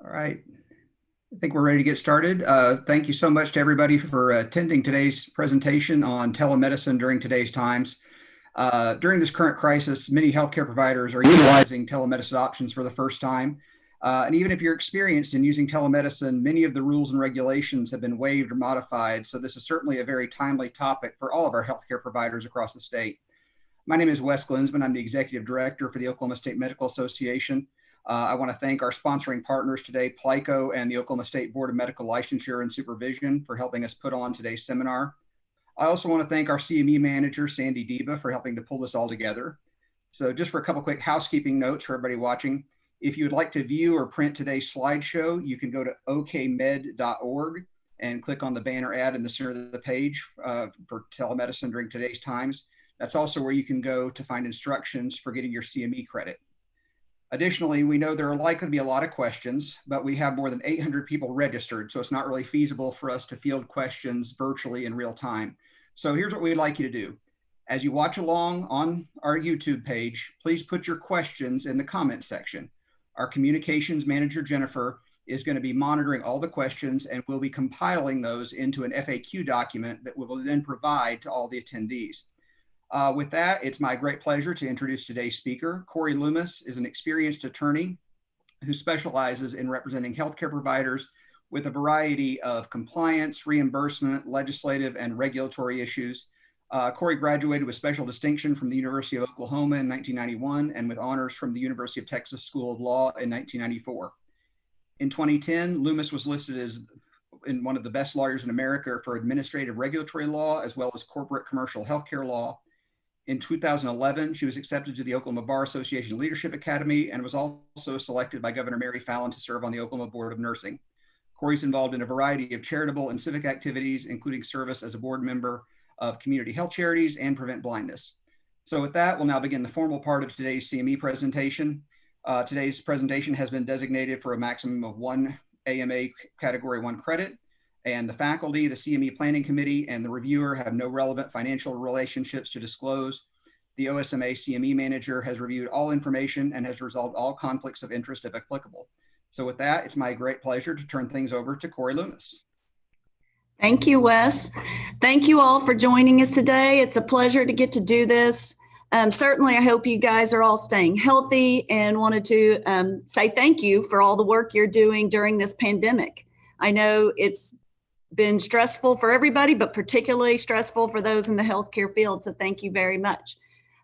All right, I think we're ready to get started. Thank you so much to everybody for attending today's presentation on telemedicine during today's times. During this current crisis, many healthcare providers are utilizing telemedicine options for the first time. And even if you're experienced in using telemedicine, many of the rules and regulations have been waived or modified. So this is certainly a very timely topic for all of our healthcare providers across the state. My name is Wes Glinsman. I'm the Executive Director for the Oklahoma State Medical Association. I want to thank our sponsoring partners today, PLICO and the Oklahoma State Board of Medical Licensure and Supervision, for helping us put on today's seminar. I also want to thank our CME manager, Sandy Deba, for helping to pull this all together. So just for a couple quick housekeeping notes for everybody watching, if you would like to view or print today's slideshow, you can go to okmed.org and click on the banner ad in the center of the page for telemedicine during today's times. That's also where you can go to find instructions for getting your CME credit. Additionally, we know there are likely to be a lot of questions, but we have more than 800 people registered, so it's not really feasible for us to field questions virtually in real time. So here's what we'd like you to do. As you watch along on our YouTube page, please put your questions in the comment section. Our communications manager, Jennifer, is going to be monitoring all the questions, and we'll be compiling those into an FAQ document that we will then provide to all the attendees. With that, it's my great pleasure to introduce today's speaker. Corey Loomis is an experienced attorney who specializes in representing healthcare providers with a variety of compliance, reimbursement, legislative, and regulatory issues. Corey graduated with special distinction from the University of Oklahoma in 1991 and with honors from the University of Texas School of Law in 1994. In 2010, Loomis was listed as one of the best lawyers in America for administrative regulatory law, as well as corporate commercial healthcare law. In 2011, she was accepted to the Oklahoma Bar Association Leadership Academy and was also selected by Governor Mary Fallin to serve on the Oklahoma Board of Nursing. Corey's involved in a variety of charitable and civic activities, including service as a board member of community health charities and Prevent Blindness. So with that, we'll now begin the formal part of today's CME presentation. Today's presentation has been designated for a maximum of 1 AMA Category 1 credit. And the faculty, the CME Planning Committee, and the reviewer have no relevant financial relationships to disclose. The OSMA CME manager has reviewed all information and has resolved all conflicts of interest if applicable. So with that, it's my great pleasure to turn things over to Corey Loomis. Thank you, Wes. Thank you all for joining us today. It's a pleasure to get to do this. Certainly, I hope you guys are all staying healthy, and wanted to say thank you for all the work you're doing during this pandemic. I know it's been stressful for everybody, but particularly stressful for those in the healthcare field. So thank you very much.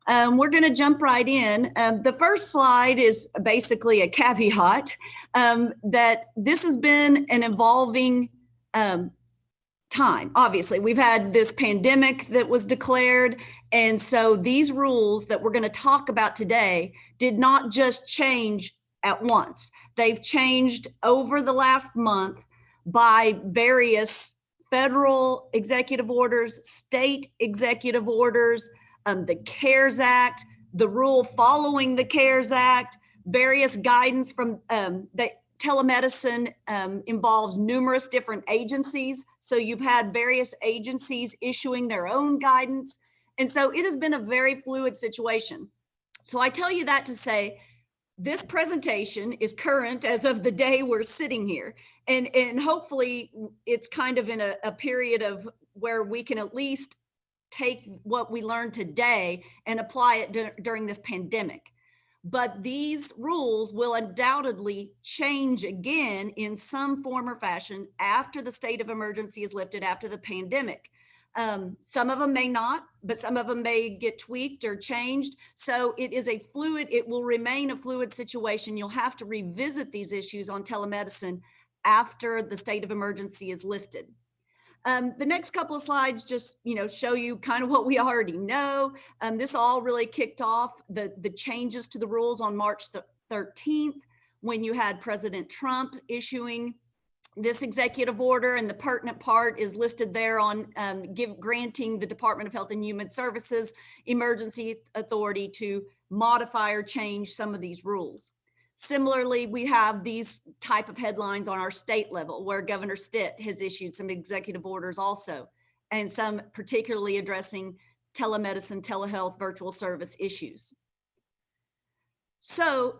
We're going to jump right in. The first slide is basically a caveat that this has been an evolving time. Obviously, we've had this pandemic that was declared. And so these rules that we're going to talk about today did not just change at once. They've changed over the last month by various federal executive orders, state executive orders, the CARES Act, the rule following the CARES Act, various guidance from the telemedicine involves numerous different agencies. So you've had various agencies issuing their own guidance. And so it has been a very fluid situation. So I tell you that to say, this presentation is current as of the day we're sitting here. And hopefully it's kind of in a period of where we can at least take what we learned today and apply it during this pandemic. But these rules will undoubtedly change again in some form or fashion after the state of emergency is lifted, after the pandemic. Some of them may not, but some of them may get tweaked or changed. So it is it will remain a fluid situation. You'll have to revisit these issues on telemedicine after the state of emergency is lifted. The next couple of slides just, show you kind of what we already know. This all really kicked off the changes to the rules on March 13th, when you had President Trump issuing This executive order and the pertinent part is listed there on granting the Department of Health and Human Services emergency authority to modify or change some of these rules. Similarly, we have these type of headlines on our state level where Governor Stitt has issued some executive orders also, and some particularly addressing telemedicine, telehealth, virtual service issues. So,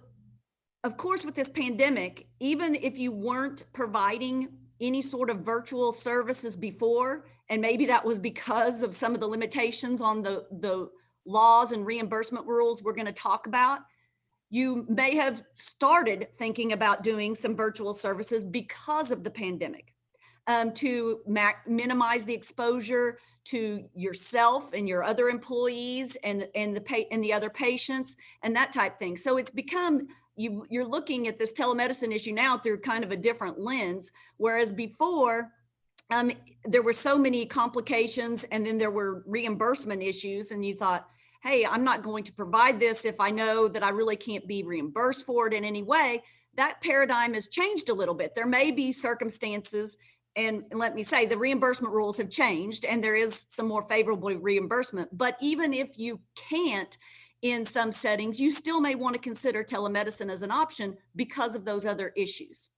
of course, with this pandemic, even if you weren't providing any sort of virtual services before, and maybe that was because of some of the limitations on the laws and reimbursement rules we're going to talk about, you may have started thinking about doing some virtual services because of the pandemic, to minimize the exposure to yourself and your other employees and the other patients and that type thing. So it's become, you're looking at this telemedicine issue now through kind of a different lens, whereas before there were so many complications, and then there were reimbursement issues, and you thought, hey, I'm not going to provide this if I know that I really can't be reimbursed for it in any way. That paradigm has changed a little bit. There may be circumstances, and let me say, the reimbursement rules have changed and there is some more favorable reimbursement. But even if you can't in some settings, you still may want to consider telemedicine as an option because of those other issues.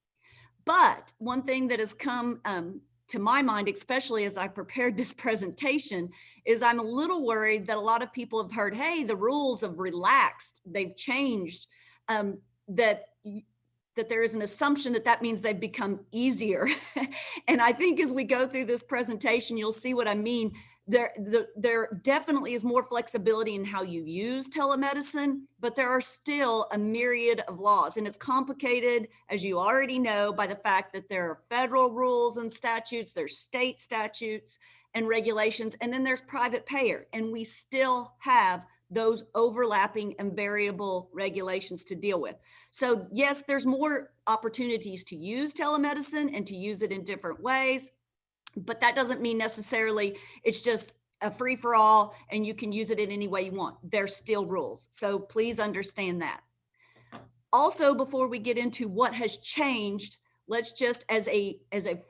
But one thing that has come to my mind, especially as I prepared this presentation, is I'm a little worried that a lot of people have heard, hey, the rules have relaxed, they've changed, that there is an assumption that that means they've become easier. And I think as we go through this presentation, you'll see what I mean. There definitely is more flexibility in how you use telemedicine, but there are still a myriad of laws. And it's complicated, as you already know, by the fact that there are federal rules and statutes, there's state statutes and regulations, and then there's private payer. And we still have those overlapping and variable regulations to deal with. So yes, there's more opportunities to use telemedicine and to use it in different ways, but that doesn't mean necessarily it's just a free for all and you can use it in any way you want. There's still rules. So please understand that. Also, before we get into what has changed, let's just as a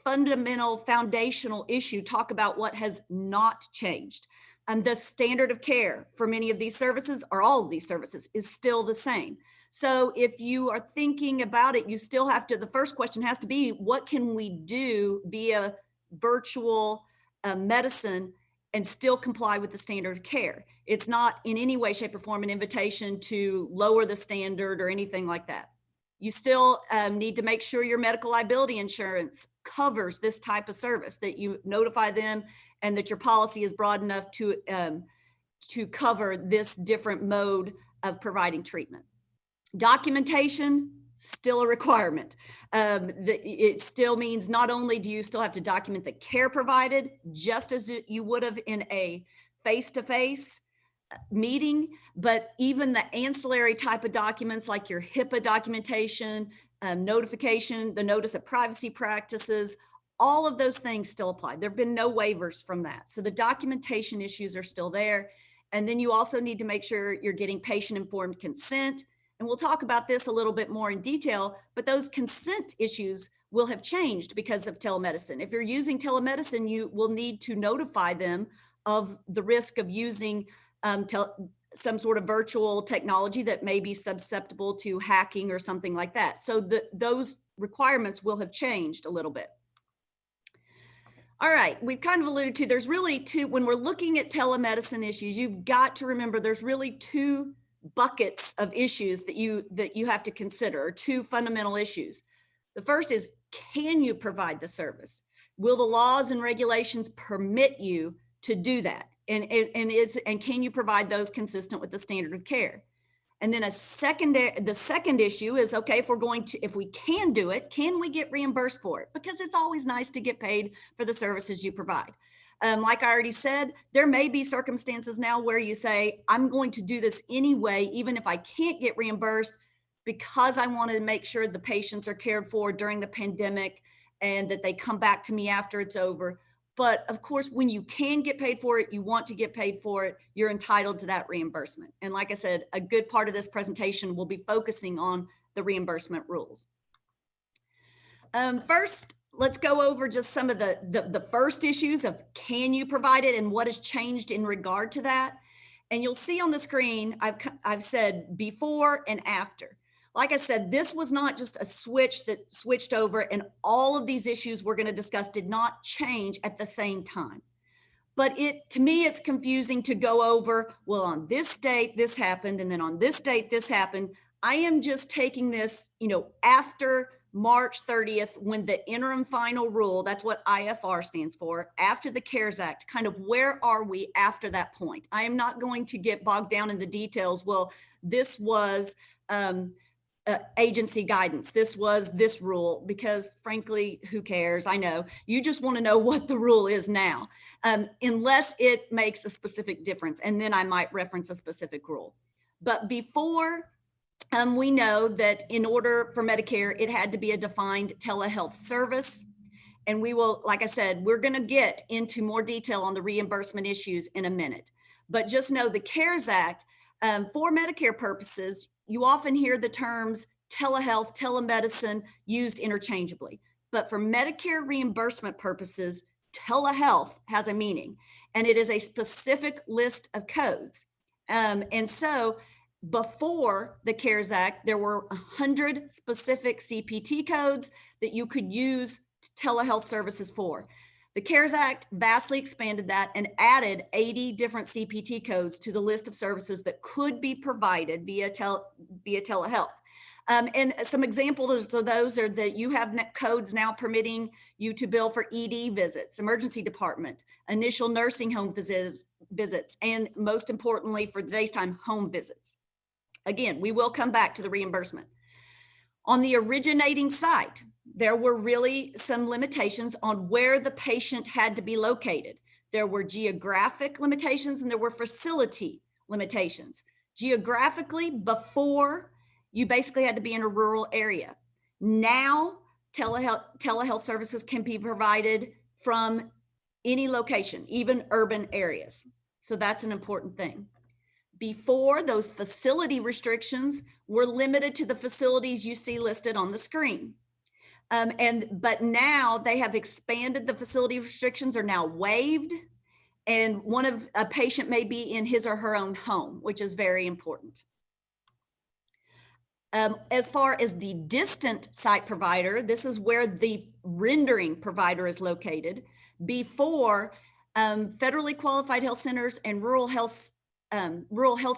fundamental foundational issue, talk about what has not changed. The standard of care for many of these services, or all of these services, is still the same. So if you are thinking about it, you still have to, the first question has to be, what can we do via virtual medicine and still comply with the standard of care? It's not in any way, shape, or form an invitation to lower the standard or anything like that. You still need to make sure your medical liability insurance covers this type of service, that you notify them and that your policy is broad enough to cover this different mode of providing treatment. Documentation, still a requirement. It still means not only do you still have to document the care provided, just as you would have in a face-to-face meeting, but even the ancillary type of documents like your HIPAA documentation, notification, the notice of privacy practices, all of those things still apply. There have been no waivers from that. So the documentation issues are still there. And then you also need to make sure you're getting patient-informed consent. And we'll talk about this a little bit more in detail, but those consent issues will have changed because of telemedicine. If you're using telemedicine, you will need to notify them of the risk of using some sort of virtual technology that may be susceptible to hacking or something like that. So those requirements will have changed a little bit. All right, we've kind of alluded to, there's really two, when we're looking at telemedicine issues, you've got to remember there's really two buckets of issues that you have to consider, or two fundamental issues. The first is, can you provide the service? Will the laws and regulations permit you to do that? And can you provide those consistent with the standard of care? And then the second issue is, okay, if we can do it, can we get reimbursed for it? Because it's always nice to get paid for the services you provide. Like I already said, there may be circumstances now where you say, I'm going to do this anyway, even if I can't get reimbursed, because I want to make sure the patients are cared for during the pandemic and that they come back to me after it's over. But of course, when you can get paid for it, you want to get paid for it, you're entitled to that reimbursement. And like I said, a good part of this presentation will be focusing on the reimbursement rules. First, let's go over just some of the first issues of can you provide it and what has changed in regard to that. And you'll see on the screen, I've said before and after. Like I said, this was not just a switch that switched over, and all of these issues we're going to discuss did not change at the same time. But to me, it's confusing to go over, well, on this date, this happened, and then on this date, this happened. I am just taking this, after March 30th, when the interim final rule, that's what IFR stands for, after the CARES Act, kind of where are we after that point? I am not going to get bogged down in the details. Well, this was agency guidance. This was this rule, because frankly, who cares? I know you just want to know what the rule is now, unless it makes a specific difference. And then I might reference a specific rule. But before, we know that in order for Medicare, it had to be a defined telehealth service. And we will, like I said, we're going to get into more detail on the reimbursement issues in a minute. But just know the CARES Act, for Medicare purposes, you often hear the terms telehealth, telemedicine used interchangeably. But for Medicare reimbursement purposes, telehealth has a meaning, and it is a specific list of codes. And so before the CARES Act, there were 100 specific CPT codes that you could use telehealth services for. The CARES Act vastly expanded that and added 80 different CPT codes to the list of services that could be provided via telehealth. And some examples of those are that you have codes now permitting you to bill for ED visits, emergency department, initial nursing home visits, and most importantly for today's time, home visits. Again, we will come back to the reimbursement. On the originating site, there were really some limitations on where the patient had to be located. There were geographic limitations and there were facility limitations. Geographically, before, you basically had to be in a rural area. Now, telehealth services can be provided from any location, even urban areas. So that's an important thing. Before, those facility restrictions were limited to the facilities you see listed on the screen. But now they have expanded. The facility restrictions are now waived, and a patient may be in his or her own home, which is very important. As far as the distant site provider, this is where the rendering provider is located. Before, federally qualified health centers and rural health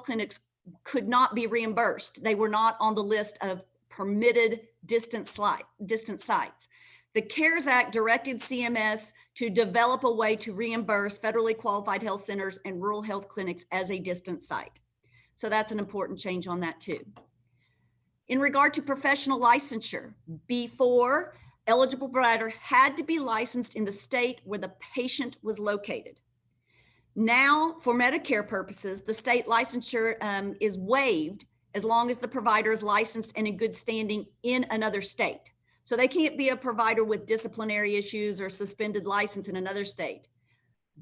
clinics could not be reimbursed. They were not on the list of permitted distant sites. The CARES Act directed CMS to develop a way to reimburse federally qualified health centers and rural health clinics as a distant site. So that's an important change on that too. In regard to professional licensure, before, eligible provider had to be licensed in the state where the patient was located. Now, for Medicare purposes, the state licensure is waived as long as the provider is licensed and in good standing in another state. So they can't be a provider with disciplinary issues or suspended license in another state.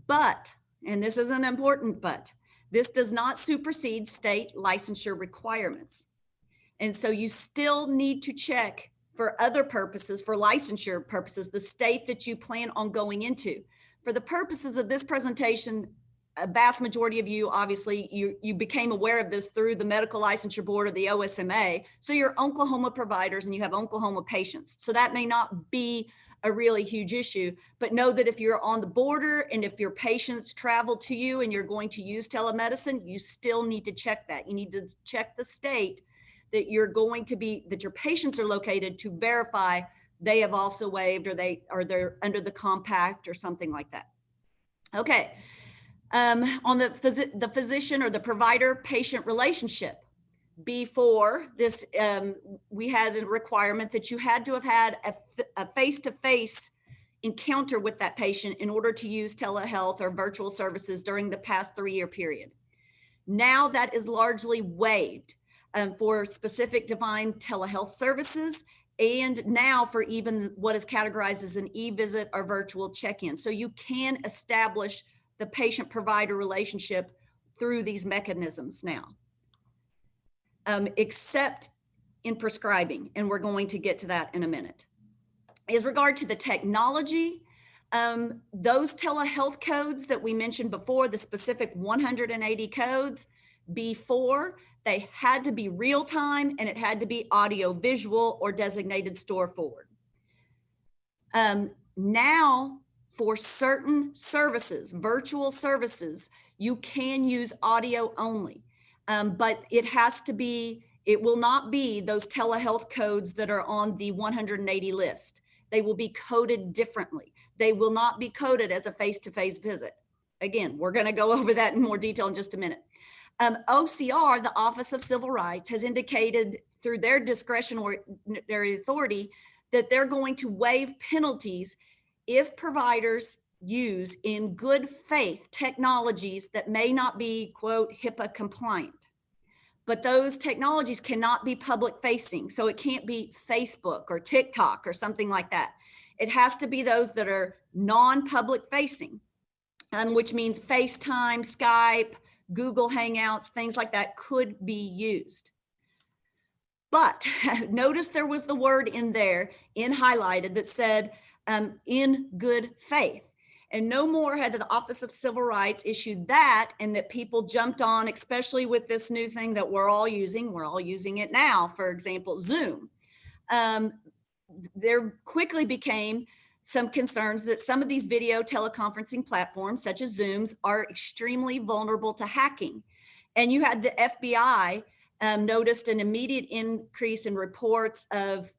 But, and this is an important but, this does not supersede state licensure requirements. And so you still need to check for other purposes, for licensure purposes, the state that you plan on going into. For the purposes of this presentation, a vast majority of you, obviously, you became aware of this through the Medical Licensure Board or the OSMA. So you're Oklahoma providers and you have Oklahoma patients. So that may not be a really huge issue, but know that if you're on the border and if your patients travel to you and you're going to use telemedicine, you still need to check that. You need to check the state that that your patients are located to verify they have also waived or they're under the compact or something like that. Okay. On the physician or the provider-patient relationship, before this, we had a requirement that you had to have had a face-to-face encounter with that patient in order to use telehealth or virtual services during the past 3-year period. Now that is largely waived for specific defined telehealth services, and now for even what is categorized as an e-visit or virtual check-in. So you can establish the patient-provider relationship through these mechanisms now, except in prescribing, and we're going to get to that in a minute. Is regard to the technology, those telehealth codes that we mentioned before, the specific 180 codes, before they had to be real time and it had to be audio visual or designated store forward. Now, for certain services, virtual services, you can use audio only, but it has to be, it will not be those telehealth codes that are on the 180 list. They will be coded differently. They will not be coded as a face-to-face visit. Again, we're going to go over that in more detail in just a minute. OCR, the Office of Civil Rights, has indicated through their discretionary authority that they're going to waive penalties if providers use in good faith technologies that may not be, quote, HIPAA compliant. But those technologies cannot be public facing. So it can't be Facebook or TikTok or something like that. It has to be those that are non-public facing, which means FaceTime, Skype, Google Hangouts, things like that could be used. But notice there was the word in there, in highlighted, that said in good faith. And no more had the Office of Civil Rights issued that, and that people jumped on, especially with this new thing that we're all using it now, for example, Zoom. There quickly became some concerns that some of these video teleconferencing platforms, such as Zooms, are extremely vulnerable to hacking. And you had the FBI noticed an immediate increase in reports of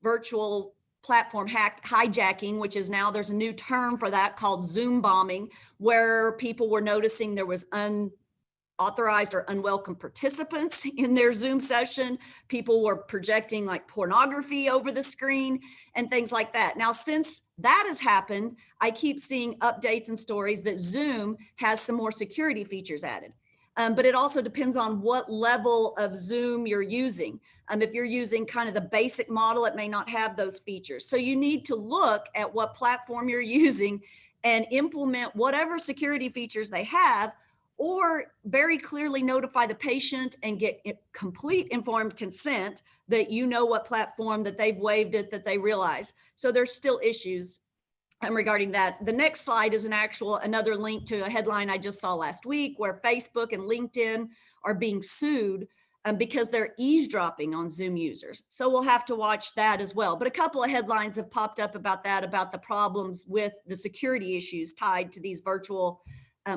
virtual platform hijacking, which is now, there's a new term for that called Zoom bombing, where people were noticing there was unauthorized or unwelcome participants in their Zoom session. People were projecting like pornography over the screen and things like that. Now, since that has happened, I keep seeing updates and stories that Zoom has some more security features added. But it also depends on what level of Zoom you're using. If you're using kind of the basic model, it may not have those features. So you need to look at what platform you're using and implement whatever security features they have, or very clearly notify the patient and get complete informed consent that you know what platform, that they've waived it, that they realize. So there's still issues regarding that. The next slide is another link to a headline I just saw last week, where Facebook and LinkedIn are being sued because they're eavesdropping on Zoom users. So we'll have to watch that as well. But a couple of headlines have popped up about that, about the problems with the security issues tied to these virtual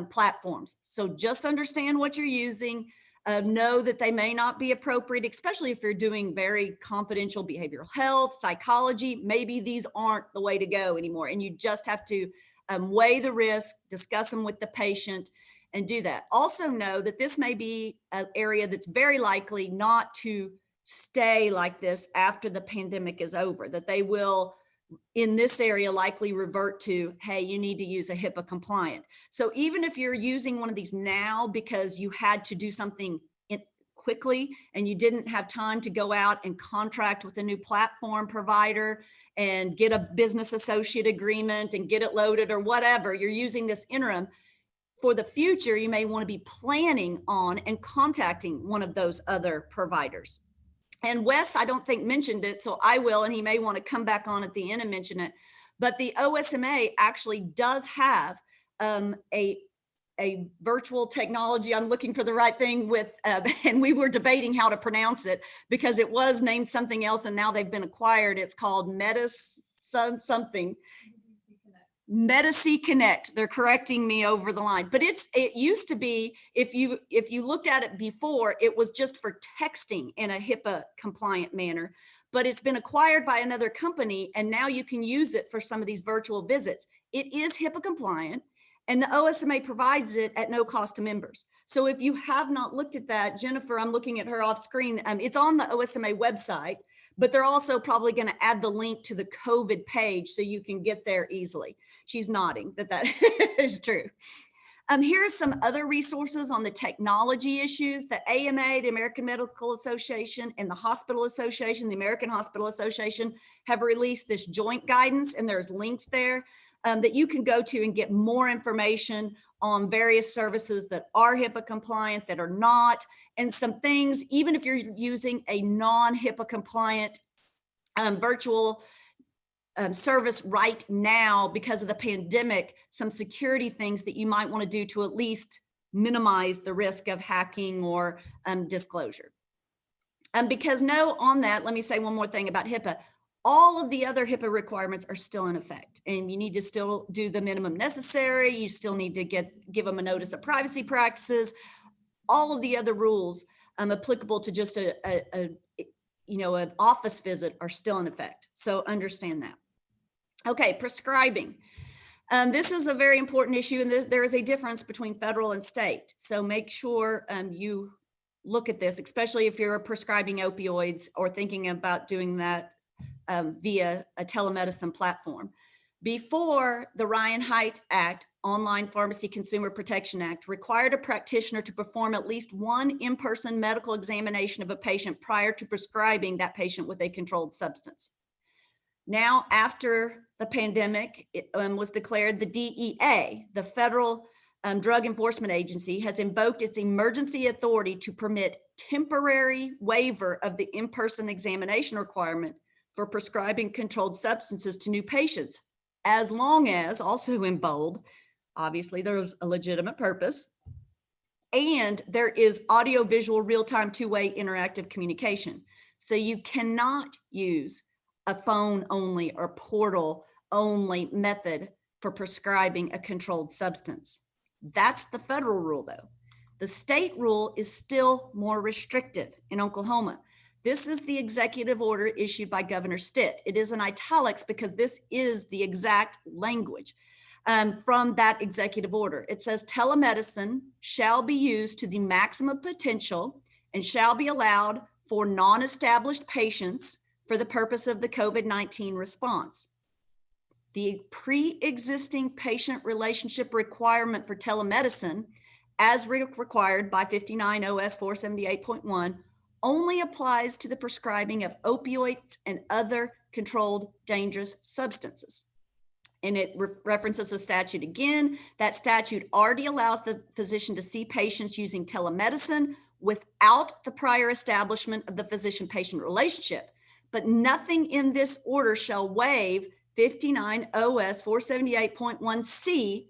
platforms. So just understand what you're using. Know that they may not be appropriate, especially if you're doing very confidential behavioral health, psychology. Maybe these aren't the way to go anymore. And you just have to weigh the risk, discuss them with the patient, and do that. Also know that this may be an area that's very likely not to stay like this after the pandemic is over, that they will, in this area, likely revert to, hey, you need to use a HIPAA compliant. So even if you're using one of these now because you had to do something quickly and you didn't have time to go out and contract with a new platform provider and get a business associate agreement and get it loaded or whatever, you're using this interim. For the future, you may want to be planning on and contacting one of those other providers. And Wes, I don't think, mentioned it, so I will, and he may want to come back on at the end and mention it. But the OSMA actually does have a virtual technology. I'm looking for the right thing with, and we were debating how to pronounce it because it was named something else and now they've been acquired. It's called something. Medicaid Connect. They're correcting me over the line, but it used to be, if you looked at it before, it was just for texting in a HIPAA compliant manner, but it's been acquired by another company and now you can use it for some of these virtual visits. It is HIPAA compliant and the OSMA provides it at no cost to members. So if you have not looked at that, Jennifer, I'm looking at her off screen. It's on the OSMA website, but they're also probably going to add the link to the COVID page so you can get there easily. She's nodding that is true. Here are some other resources on the technology issues. The AMA, the American Medical Association, and the Hospital Association, the American Hospital Association, have released this joint guidance, and there's links there that you can go to and get more information on various services that are HIPAA compliant, that are not, and some things, even if you're using a non-HIPAA compliant virtual service right now because of the pandemic, some security things that you might want to do to at least minimize the risk of hacking or disclosure. Because on that, let me say one more thing about HIPAA. All of the other HIPAA requirements are still in effect, and you need to still do the minimum necessary. You still need to give them a notice of privacy practices. All of the other rules applicable to just an office visit are still in effect. So understand that. Okay, prescribing. This is a very important issue, and there is a difference between federal and state. So make sure you look at this, especially if you're prescribing opioids or thinking about doing that via a telemedicine platform. Before, the Ryan-Haidt Act, Online Pharmacy Consumer Protection Act, required a practitioner to perform at least one in-person medical examination of a patient prior to prescribing that patient with a controlled substance. Now, after the pandemic was declared, the DEA, the Federal Drug Enforcement Agency, has invoked its emergency authority to permit temporary waiver of the in-person examination requirement for prescribing controlled substances to new patients, as long as, also in bold, obviously there's a legitimate purpose, and there is audio-visual real-time two-way interactive communication. So you cannot use a phone-only or portal-only method for prescribing a controlled substance. That's the federal rule, though. The state rule is still more restrictive in Oklahoma. This is the executive order issued by Governor Stitt. It is in italics because this is the exact language from that executive order. It says telemedicine shall be used to the maximum potential and shall be allowed for non-established patients for the purpose of the COVID-19 response. The pre-existing patient relationship requirement for telemedicine, as required by 59 OS 478.1, only applies to the prescribing of opioids and other controlled dangerous substances. And it references the statute again. That statute already allows the physician to see patients using telemedicine without the prior establishment of the physician-patient relationship. But nothing in this order shall waive 59 OS 478.1C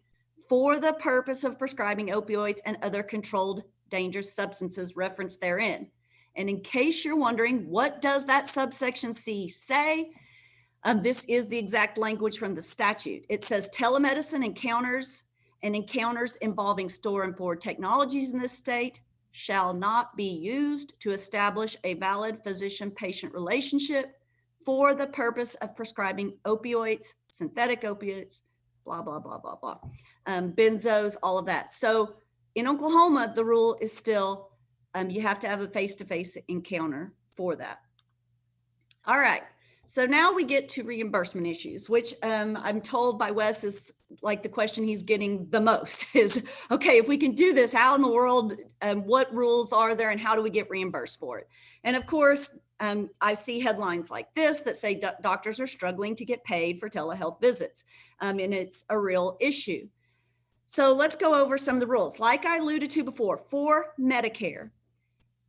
for the purpose of prescribing opioids and other controlled dangerous substances referenced therein. And in case you're wondering, what does that subsection C say? This is the exact language from the statute. It says telemedicine encounters involving store and forward technologies in this state shall not be used to establish a valid physician-patient relationship for the purpose of prescribing opioids, synthetic opiates, blah, blah, blah, blah, blah, benzos, all of that. So in Oklahoma, the rule is still you have to have a face-to-face encounter for that. All right. So now we get to reimbursement issues, which I'm told by Wes is like the question he's getting the most is, okay, if we can do this, how in the world, what rules are there and how do we get reimbursed for it? And of course, I see headlines like this that say doctors are struggling to get paid for telehealth visits, and it's a real issue. So let's go over some of the rules. Like I alluded to before, for Medicare,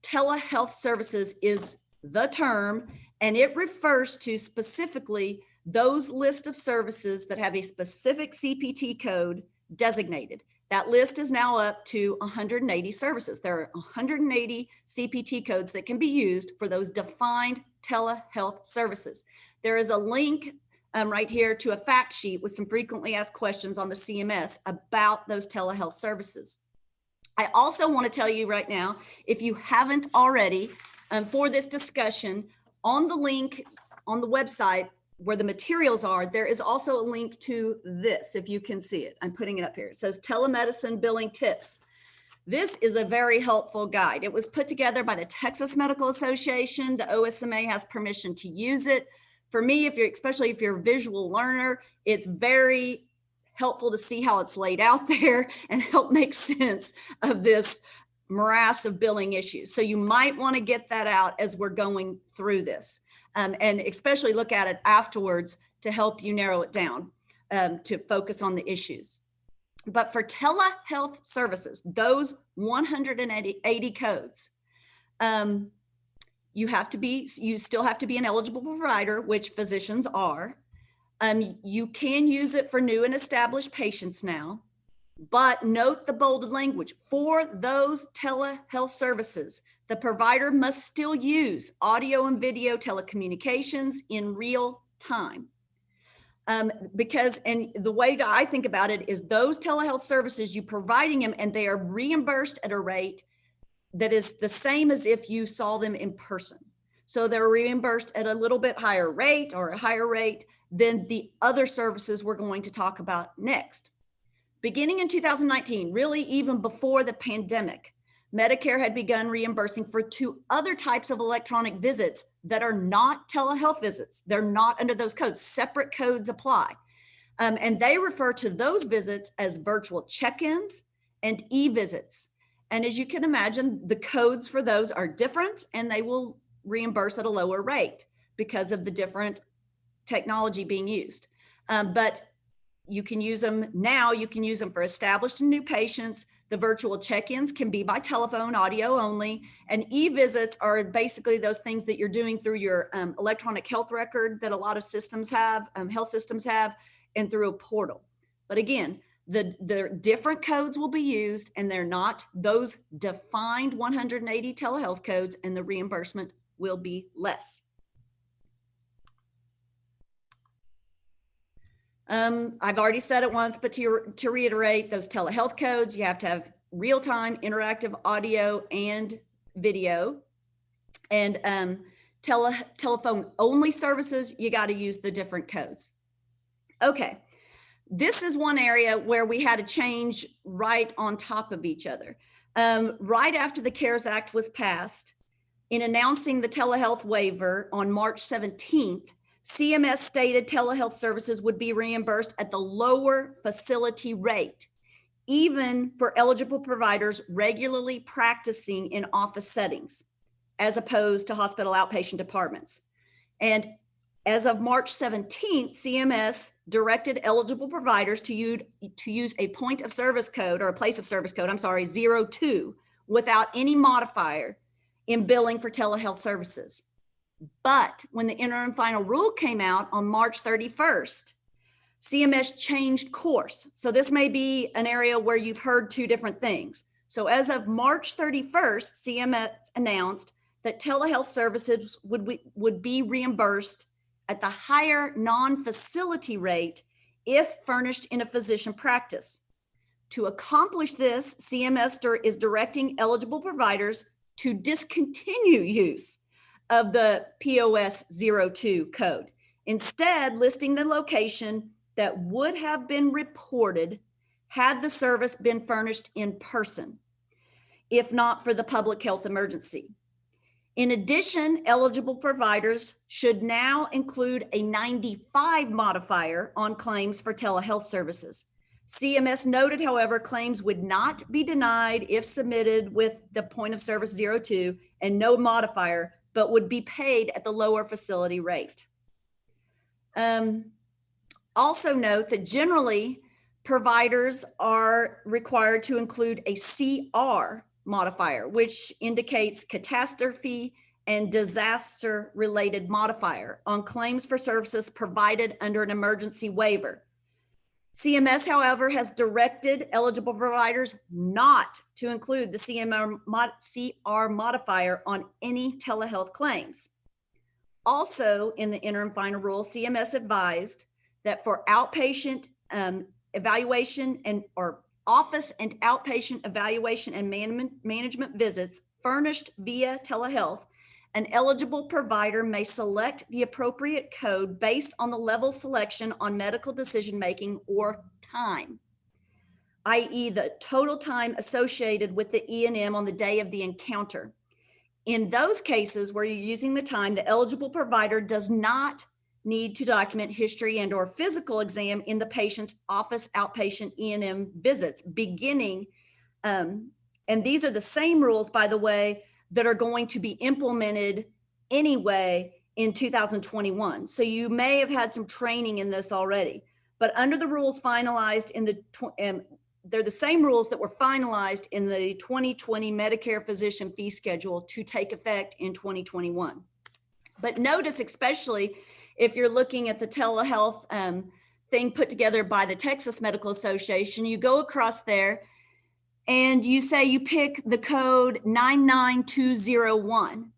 telehealth services is the term, and it refers to specifically those list of services that have a specific CPT code designated. That list is now up to 180 services. There are 180 CPT codes that can be used for those defined telehealth services. There is a link right here to a fact sheet with some frequently asked questions on the CMS about those telehealth services. I also want to tell you right now, if you haven't already, for this discussion, on the link on the website where the materials are, there is also a link to this, if you can see it. I'm putting it up here. It says Telemedicine Billing Tips. This is a very helpful guide. It was put together by the Texas Medical Association. The OSMA has permission to use it. For me, especially if you're a visual learner, it's very helpful to see how it's laid out there and help make sense of this morass of billing issues. So you might want to get that out as we're going through this, and especially look at it afterwards to help you narrow it down to focus on the issues. But for telehealth services, those 180 codes, you still have to be an eligible provider, which physicians are. You can use it for new and established patients now, but note the bolded language. For those telehealth services, the provider must still use audio and video telecommunications in real time. Because, and the way that I think about it is those telehealth services, you providing them and they are reimbursed at a rate that is the same as if you saw them in person. So they're reimbursed at a little bit higher rate or a higher rate than the other services we're going to talk about next. Beginning in 2019, really even before the pandemic, Medicare had begun reimbursing for 2 other types of electronic visits that are not telehealth visits. They're not under those codes. Separate codes apply. And they refer to those visits as virtual check-ins and e-visits. And as you can imagine, the codes for those are different and they will reimburse at a lower rate because of the different technology being used. But you can use them now. You can use them for established and new patients. The virtual check-ins can be by telephone, audio only, and e-visits are basically those things that you're doing through your electronic health record that a lot of systems have, health systems have, and through a portal. But again, the different codes will be used, and they're not those defined 180 telehealth codes, and the reimbursement will be less. I've already said it once, but to reiterate, those telehealth codes, you have to have real-time interactive audio and video. And telephone only services, you got to use the different codes. Okay, this is one area where we had a change right on top of each other. Right after the CARES Act was passed, in announcing the telehealth waiver on March 17th, CMS stated telehealth services would be reimbursed at the lower facility rate, even for eligible providers regularly practicing in office settings, as opposed to hospital outpatient departments. And as of March 17th, CMS directed eligible providers to use a point of service code, or a place of service code, 02, without any modifier in billing for telehealth services. But when the interim final rule came out on March 31st, CMS changed course. So this may be an area where you've heard 2 different things. So as of March 31st, CMS announced that telehealth services would be reimbursed at the higher non-facility rate if furnished in a physician practice. To accomplish this, CMS is directing eligible providers to discontinue use of the POS 02 code, instead listing the location that would have been reported had the service been furnished in person, if not for the public health emergency. In addition, eligible providers should now include a 95 modifier on claims for telehealth services. CMS noted, however, claims would not be denied if submitted with the point of service 02 and no modifier, but would be paid at the lower facility rate. Also note that generally providers are required to include a CR modifier, which indicates catastrophe and disaster related modifier on claims for services provided under an emergency waiver. CMS, however, has directed eligible providers not to include the CR modifier on any telehealth claims. Also, in the interim final rule, CMS advised that for outpatient evaluation or office and outpatient evaluation and management visits furnished via telehealth, an eligible provider may select the appropriate code based on the level selection on medical decision-making or time, i.e. the total time associated with the E&M on the day of the encounter. In those cases where you're using the time, the eligible provider does not need to document history and or physical exam in the patient's office outpatient E&M visits beginning, and these are the same rules, by the way, that are going to be implemented anyway in 2021. So you may have had some training in this already, but under the rules finalized in they're the same rules that were finalized in the 2020 Medicare physician fee schedule to take effect in 2021. But notice, especially if you're looking at the telehealth thing put together by the Texas Medical Association, you go across there and you say you pick the code 99201.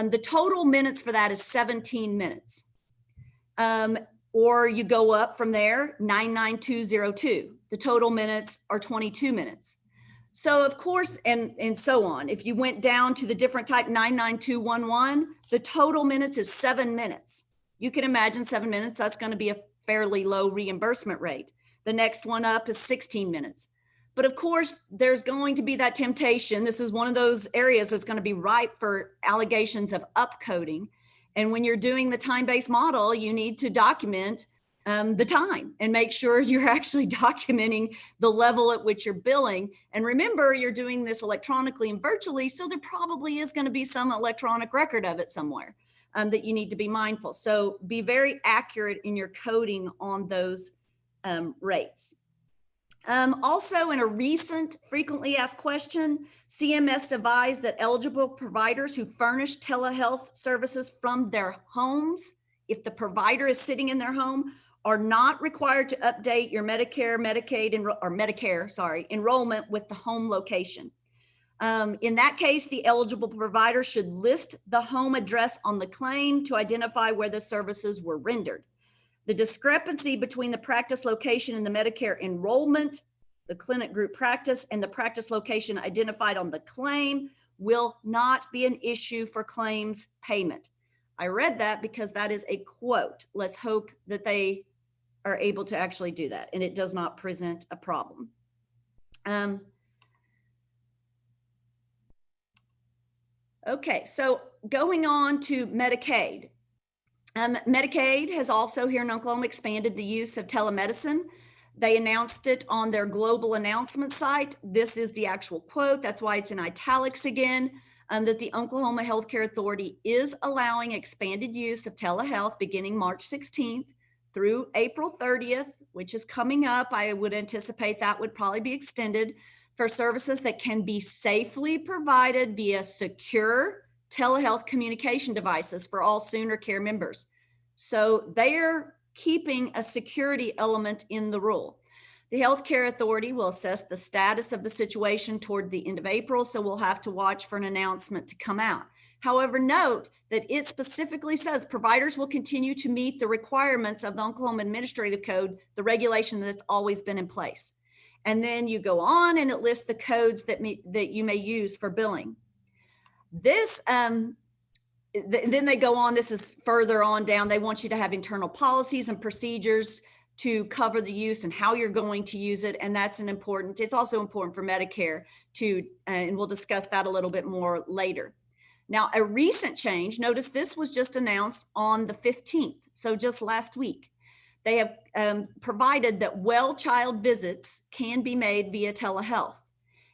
The total minutes for that is 17 minutes. Or you go up from there, 99202. The total minutes are 22 minutes. So of course, and so on. If you went down to the different type 99211, the total minutes is 7 minutes. You can imagine 7 minutes, that's going to be a fairly low reimbursement rate. The next one up is 16 minutes. But of course, there's going to be that temptation. This is one of those areas that's going to be ripe for allegations of upcoding. And when you're doing the time-based model, you need to document the time and make sure you're actually documenting the level at which you're billing. And remember, you're doing this electronically and virtually, so there probably is going to be some electronic record of it somewhere that you need to be mindful. So be very accurate in your coding on those rates. Also, in a recent frequently asked question, CMS advised that eligible providers who furnish telehealth services from their homes, if the provider is sitting in their home, are not required to update your Medicare, Medicaid, enrollment with the home location. In that case, the eligible provider should list the home address on the claim to identify where the services were rendered. The discrepancy between the practice location and the Medicare enrollment, the clinic group practice, and the practice location identified on the claim will not be an issue for claims payment. I read that because that is a quote. Let's hope that they are able to actually do that and it does not present a problem. Okay, so going on to Medicaid. Medicaid has also here in Oklahoma expanded the use of telemedicine. They announced it on their global announcement site. This is the actual quote. That's why it's in italics again, that the Oklahoma Healthcare Authority is allowing expanded use of telehealth beginning March 16th through April 30th, which is coming up. I would anticipate that would probably be extended for services that can be safely provided via secure telehealth communication devices for all Sooner Care members. So they're keeping a security element in the rule. The Healthcare Authority will assess the status of the situation toward the end of April, so we'll have to watch for an announcement to come out. However, note that it specifically says providers will continue to meet the requirements of the Oklahoma Administrative Code, the regulation that's always been in place. And then you go on and it lists the codes that you may use for billing. This, then they go on, this is further on down. They want you to have internal policies and procedures to cover the use and how you're going to use it. And that's it's also important for Medicare to, and we'll discuss that a little bit more later. Now, a recent change, notice this was just announced on the 15th. So just last week, they have provided that well child visits can be made via telehealth.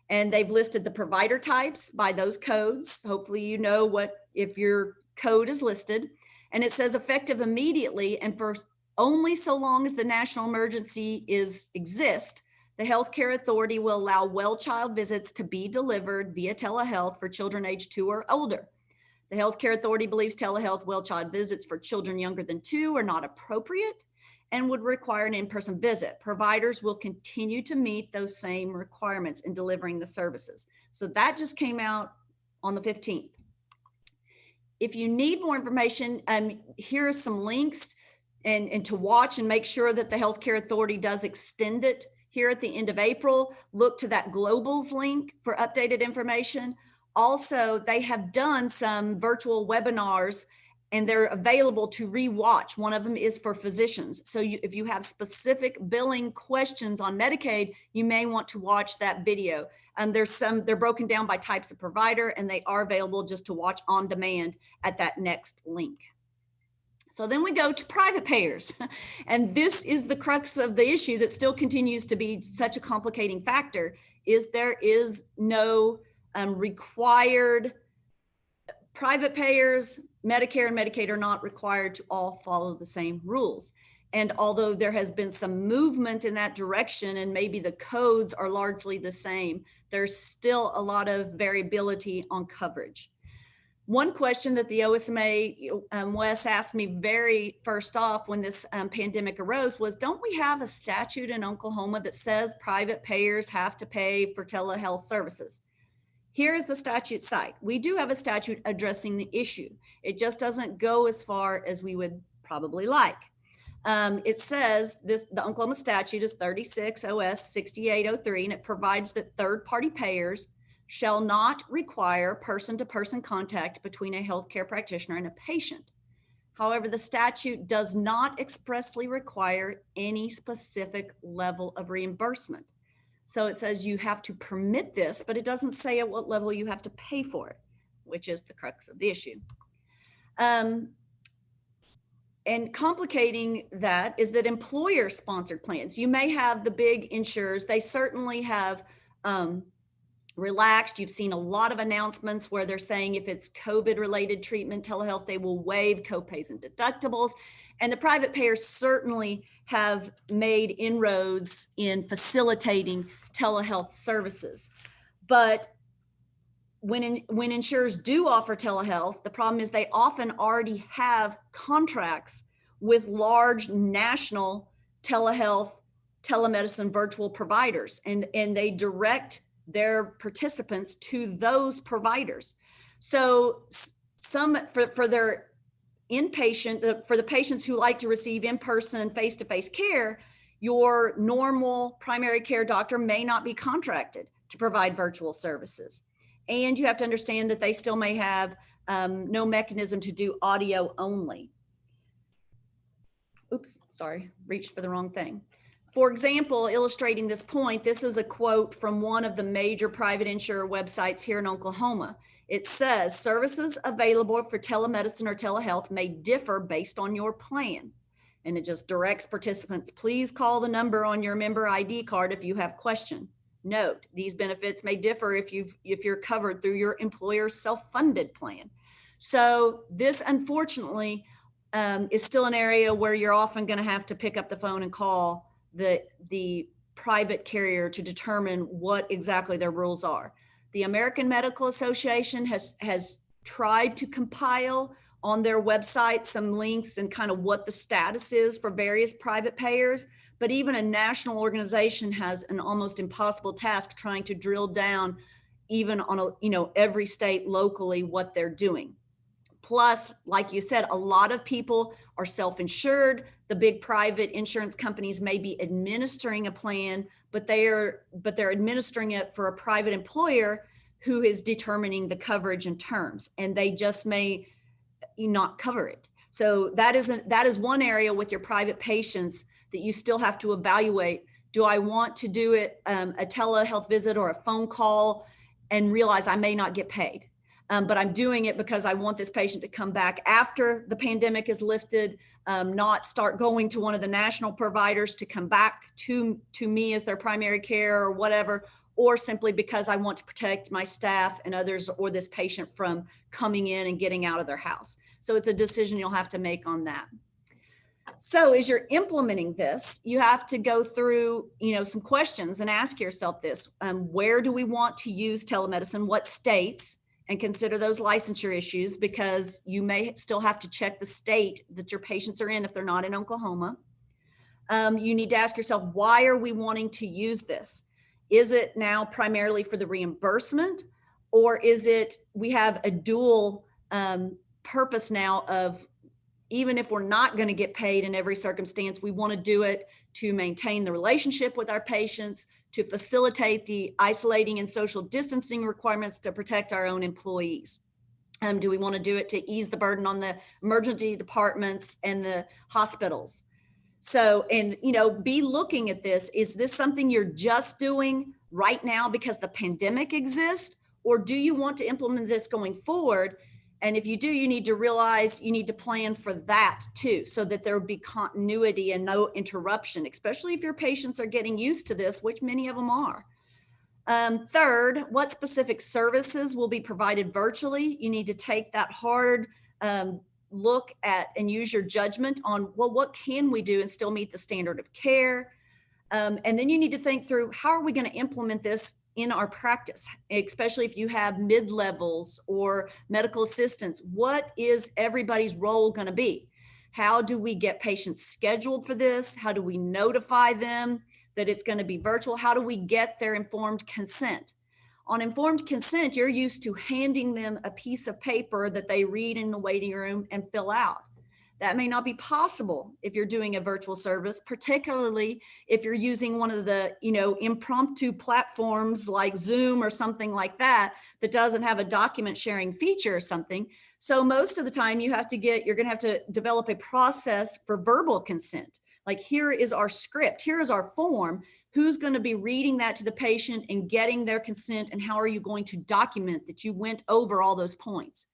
And they've listed the provider types by those codes. Hopefully you know what, if your code is listed. And it says effective immediately and for only so long as the national emergency exists, the Healthcare Authority will allow well child visits to be delivered via telehealth for children age 2 or older. The Healthcare Authority believes telehealth well child visits for children younger than 2 are not appropriate and would require an in-person visit. Providers will continue to meet those same requirements in delivering the services. So that just came out on the 15th. If you need more information, here are some links and to watch and make sure that the Healthcare Authority does extend it here at the end of April. Look to that Globals link for updated information. Also, they have done some virtual webinars and they're available to rewatch. One of them is for physicians. So if you have specific billing questions on Medicaid, you may want to watch that video. They're broken down by types of provider and they are available just to watch on demand at that next link. So then we go to private payers. And this is the crux of the issue that still continues to be such a complicating factor, is there is no required private payers. Medicare and Medicaid are not required to all follow the same rules. And although there has been some movement in that direction and maybe the codes are largely the same, there's still a lot of variability on coverage. One question that the OSMA Wes asked me very first off when this pandemic arose was, don't we have a statute in Oklahoma that says private payers have to pay for telehealth services? Here is the statute site. We do have a statute addressing the issue. It just doesn't go as far as we would probably like. It says the Oklahoma statute is 36 OS 6803, and it provides that third-party payers shall not require person-to-person contact between a healthcare practitioner and a patient. However, the statute does not expressly require any specific level of reimbursement. So it says you have to permit this, but it doesn't say at what level you have to pay for it, which is the crux of the issue. And complicating that is that employer-sponsored plans, you may have the big insurers, they certainly have relaxed. You've seen a lot of announcements where they're saying if it's COVID-related treatment, telehealth, they will waive copays and deductibles. And the private payers certainly have made inroads in facilitating telehealth services. But when insurers do offer telehealth, the problem is they often already have contracts with large national telehealth, telemedicine virtual providers, and they direct their participants to those providers. So some for their inpatient, for the patients who like to receive in-person face-to-face care, your normal primary care doctor may not be contracted to provide virtual services. And you have to understand that they still may have no mechanism to do audio only. Oops, sorry, reached for the wrong thing. For example, illustrating this point, this is a quote from one of the major private insurer websites here in Oklahoma. It says, services available for telemedicine or telehealth may differ based on your plan. And it just directs participants, please call the number on your member ID card if you have question. Note, these benefits may differ if you're covered through your employer's self-funded plan. So this, unfortunately, is still an area where you're often going to have to pick up the phone and call the private carrier to determine what exactly their rules are. The American Medical Association has tried to compile on their website some links and kind of what the status is for various private payers, but even a national organization has an almost impossible task trying to drill down even on every state locally what they're doing. Plus, like you said, a lot of people are self-insured. The big private insurance companies may be administering a plan, but they're administering it for a private employer who is determining the coverage and terms, and they just may not cover it. So that is one area with your private patients that you still have to evaluate. Do I want to do it a telehealth visit or a phone call and realize I may not get paid? But I'm doing it because I want this patient to come back after the pandemic is lifted, not start going to one of the national providers to come back to me as their primary care or whatever, or simply because I want to protect my staff and others or this patient from coming in and getting out of their house. So it's a decision you'll have to make on that. So as you're implementing this, you have to go through, some questions and ask yourself this, where do we want to use telemedicine? What states? And consider those licensure issues, because you may still have to check the state that your patients are in if they're not in Oklahoma. You need to ask yourself, why are we wanting to use this? Is it now primarily for the reimbursement, or is it we have a dual purpose now of, even if we're not going to get paid in every circumstance, we want to do it to maintain the relationship with our patients, to facilitate the isolating and social distancing requirements to protect our own employees. Do we want to do it to ease the burden on the emergency departments and the hospitals? So, and, be looking at this. Is this something you're just doing right now because the pandemic exists? Or do you want to implement this going forward? And if you do, you need to realize you need to plan for that too, so that there will be continuity and no interruption, especially if your patients are getting used to this, which many of them are. Third, what specific services will be provided virtually? You need to take that hard look at and use your judgment on, well, what can we do and still meet the standard of care? And then you need to think through, how are we going to implement this in our practice, especially if you have mid-levels or medical assistants. What is everybody's role going to be? How do we get patients scheduled for this? How do we notify them that it's going to be virtual? How do we get their informed consent? On informed consent, you're used to handing them a piece of paper that they read in the waiting room and fill out. That may not be possible if you're doing a virtual service, particularly if you're using one of the, impromptu platforms like Zoom or something like that, that doesn't have a document sharing feature or something. So most of the time you're going to have to develop a process for verbal consent. Like, here is our script, here is our form. Who's going to be reading that to the patient and getting their consent? And how are you going to document that you went over all those points?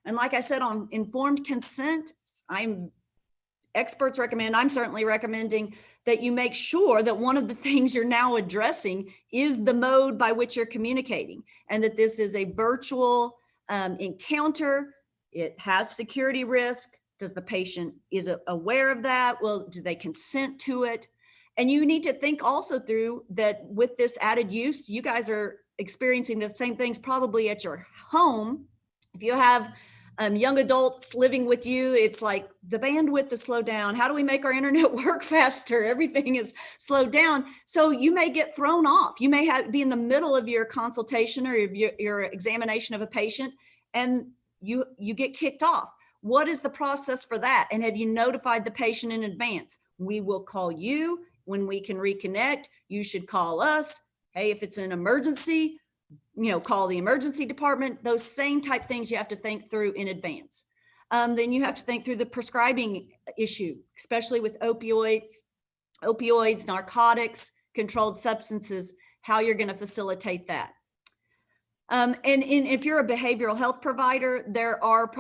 And like I said, on informed consent, experts recommend, I'm certainly recommending that you make sure that one of the things you're now addressing is the mode by which you're communicating, and that this is a virtual encounter. It has security risk. Does the patient is aware of that? Well, do they consent to it? And you need to think also through that with this added use, you guys are experiencing the same things probably at your home. If you have young adults living with you, it's like the bandwidth is slowed down. How do we make our internet work faster? Everything is slowed down. So you may get thrown off. You may be in the middle of your consultation or your examination of a patient, and you get kicked off. What is the process for that? And have you notified the patient in advance? We will call you when we can reconnect. You should call us. Hey, if it's an emergency, call the emergency department. Those same type things you have to think through in advance. Then you have to think through the prescribing issue, especially with opioids, narcotics, controlled substances, how you're going to facilitate that. And if you're a behavioral health provider, there are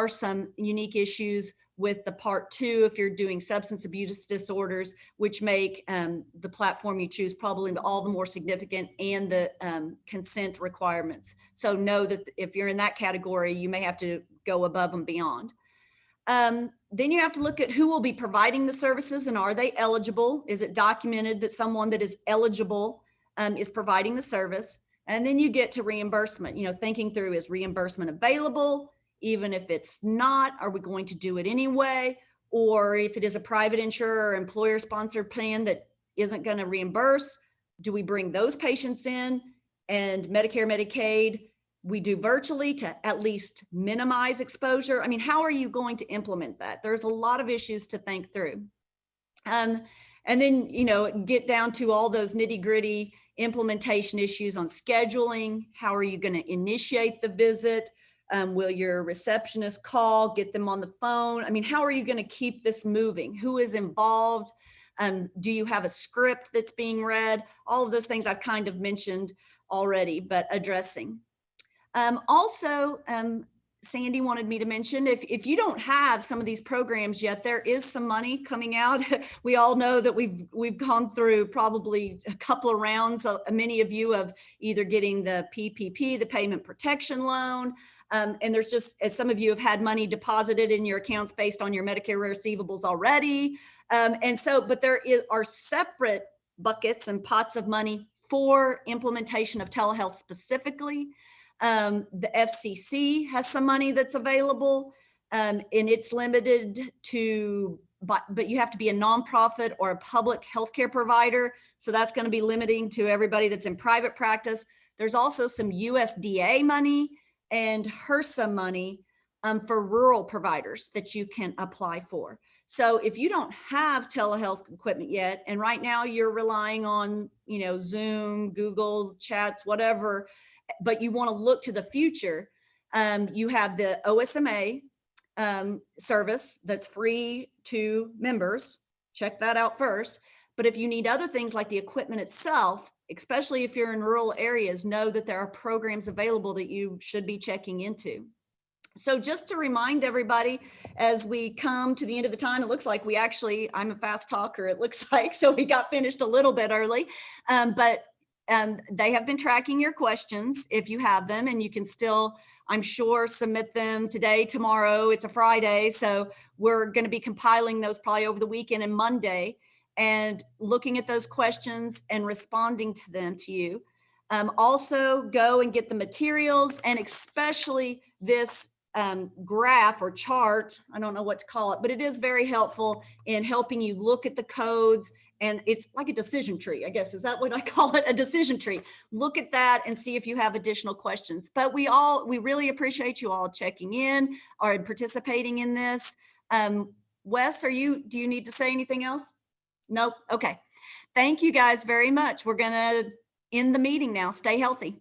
some unique issues with the part 2 if you're doing substance abuse disorders, which make the platform you choose probably all the more significant, and the consent requirements. So know that if you're in that category, you may have to go above and beyond. Then you have to look at who will be providing the services, and are they eligible? Is it documented that someone that is eligible is providing the service? And then you get to reimbursement, thinking through, is reimbursement available? Even if it's not, are we going to do it anyway? Or if it is a private insurer or employer sponsored plan that isn't going to reimburse, do we bring those patients in? And Medicare, Medicaid, we do virtually to at least minimize exposure. I mean, how are you going to implement that? There's a lot of issues to think through. And then, get down to all those nitty gritty implementation issues on scheduling. How are you going to initiate the visit? Will your receptionist call, get them on the phone? I mean, how are you going to keep this moving? Who is involved? Do you have a script that's being read? All of those things I've kind of mentioned already, but addressing. Also, Sandy wanted me to mention, if you don't have some of these programs yet, there is some money coming out. We all know that we've gone through probably a couple of rounds. Many of you of either getting the PPP, the payment protection loan, and there's just, as some of you have had money deposited in your accounts based on your Medicare receivables already. But there are separate buckets and pots of money for implementation of telehealth specifically. The FCC has some money that's available, and it's limited to, but you have to be a nonprofit or a public healthcare provider. So that's going to be limiting to everybody that's in private practice. There's also some USDA money and HRSA money for rural providers that you can apply for. So if you don't have telehealth equipment yet, and right now you're relying on, Zoom, Google Chats, whatever, but you want to look to the future, you have the OSMA service that's free to members. Check that out first. But if you need other things like the equipment itself, especially if you're in rural areas, know that there are programs available that you should be checking into. So just to remind everybody, as we come to the end of the time, it looks like I'm a fast talker, it looks like, so we got finished a little bit early, but they have been tracking your questions if you have them, and you can still, I'm sure, submit them today, tomorrow. It's a Friday, so we're going to be compiling those probably over the weekend and Monday. and looking at those questions and responding to them to you. Also go and get the materials, and especially this graph or chart, I don't know what to call it, but it is very helpful in helping you look at the codes. And it's like a decision tree, I guess. Is that what I call it? A decision tree. Look at that and see if you have additional questions. But we really appreciate you all checking in or participating in this. Wes, do you need to say anything else? Nope. Okay. Thank you guys very much. We're going to end the meeting now. Stay healthy.